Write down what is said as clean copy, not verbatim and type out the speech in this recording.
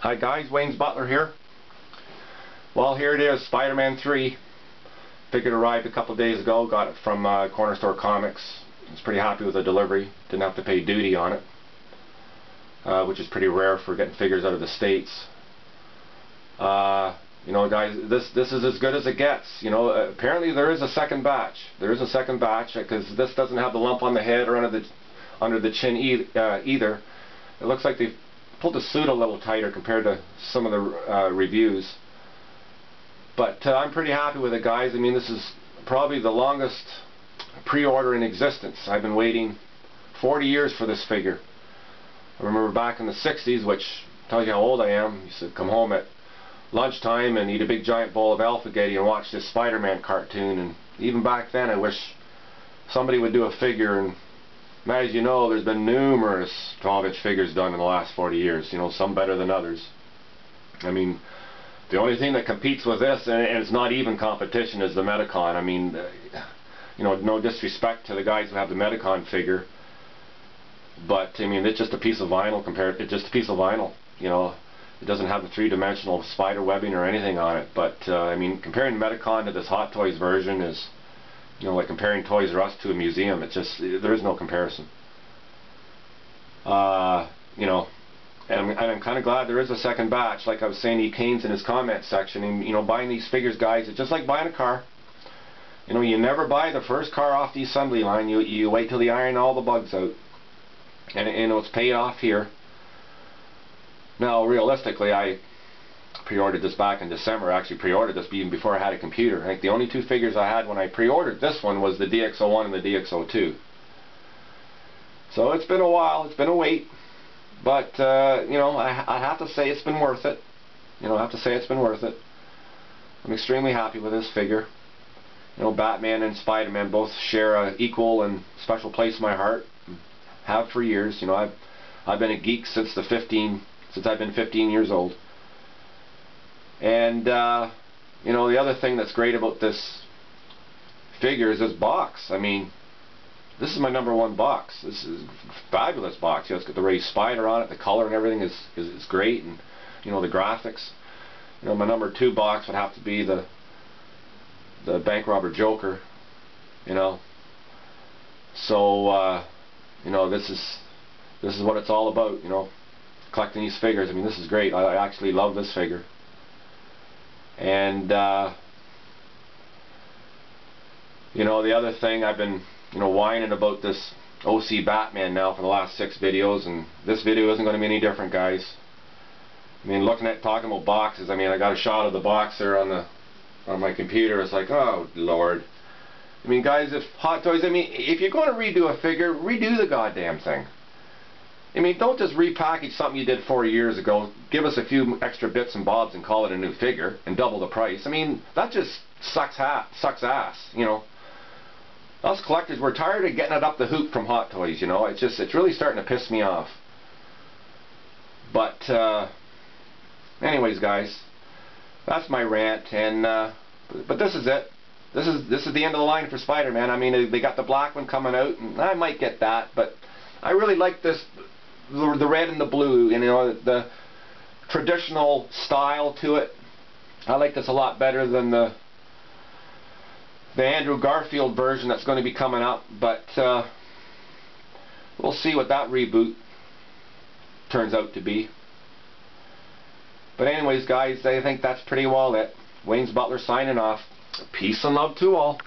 Hi guys, Wayne's Butler here. Well, here it is, Spider-Man 3. Figured arrived a couple of days ago. Got it from Corner Store Comics. I was pretty happy with the delivery. Didn't have to pay duty on it, which is pretty rare for getting figures out of the States. You know, guys, this is as good as it gets. You know, apparently there is a second batch. There is a second batch because this doesn't have the lump on the head or under the chin either. It looks like they've pulled the suit a little tighter compared to some of the reviews. But I'm pretty happy with it, guys. I mean, this is probably the longest pre-order in existence. I've been waiting 40 years for this figure. I remember back in the 60s, which tells you how old I am. I used to come home at lunchtime and eat a big giant bowl of Alphagetti and watch this Spider-Man cartoon. And even back then, I wish somebody would do a figure. And as you know, there's been numerous 12-inch figures done in the last 40 years. You know, some better than others. I mean, the only thing that competes with this, and it's not even competition, is the Metacon. I mean, you know, no disrespect to the guys who have the Metacon figure, but I mean, it's just a piece of vinyl it's just a piece of vinyl. You know, it doesn't have the three-dimensional spider webbing or anything on it. But I mean, comparing Metacon to this Hot Toys version is, you know, like comparing Toys R Us to a museum. It's just, there is no comparison. You know. And I'm kind of glad there is a second batch. Like I was saying to Keynes in his comment section, and, you know, buying these figures, guys, it's just like buying a car. You know, you never buy the first car off the assembly line. You wait till they iron all the bugs out. And you know, it's paid off here. Now, realistically, I pre-ordered this back in December. I actually pre-ordered this even before I had a computer. I think the only two figures I had when I pre-ordered this one was the DX01 and the DX02. So it's been a while. It's been a wait. But, you know, I have to say it's been worth it. You know, I have to say it's been worth it. I'm extremely happy with this figure. You know, Batman and Spider-Man both share an equal and special place in my heart. Have for years. You know, I've been a geek since I've been 15 years old. And, you know, the other thing that's great about this figure is this box. I mean, this is my #1 box. This is a fabulous box. You know, it's got the raised spider on it. The color and everything is great, and you know, the graphics. You know, my #2 box would have to be the bank robber Joker. You know, so you know, this is what it's all about. You know, collecting these figures. I mean, this is great. I actually love this figure. And you know, the other thing, I've been, you know, whining about this OC Batman now for the last 6 videos, and this video isn't going to be any different, guys. I mean, talking about boxes, I mean, I got a shot of the box there on my computer. It's like, oh Lord. I mean, guys, if Hot Toys, I mean, if you're going to redo a figure, redo the goddamn thing. I mean, don't just repackage something you did 4 years ago, give us a few extra bits and bobs and call it a new figure and double the price. I mean, that just sucks ass, you know. Us collectors, we're tired of getting it up the hoop from Hot Toys, you know. It's really starting to piss me off. But anyways, guys, that's my rant. And but this is it. This is the end of the line for Spider-Man. I mean, they got the black one coming out, and I might get that. But I really like this, the red and the blue. You know, the traditional style to it. I like this a lot better than the Andrew Garfield version that's going to be coming up, but we'll see what that reboot turns out to be. But anyways, guys, I think that's pretty well it. Wayne's Butler signing off. Peace and love to all.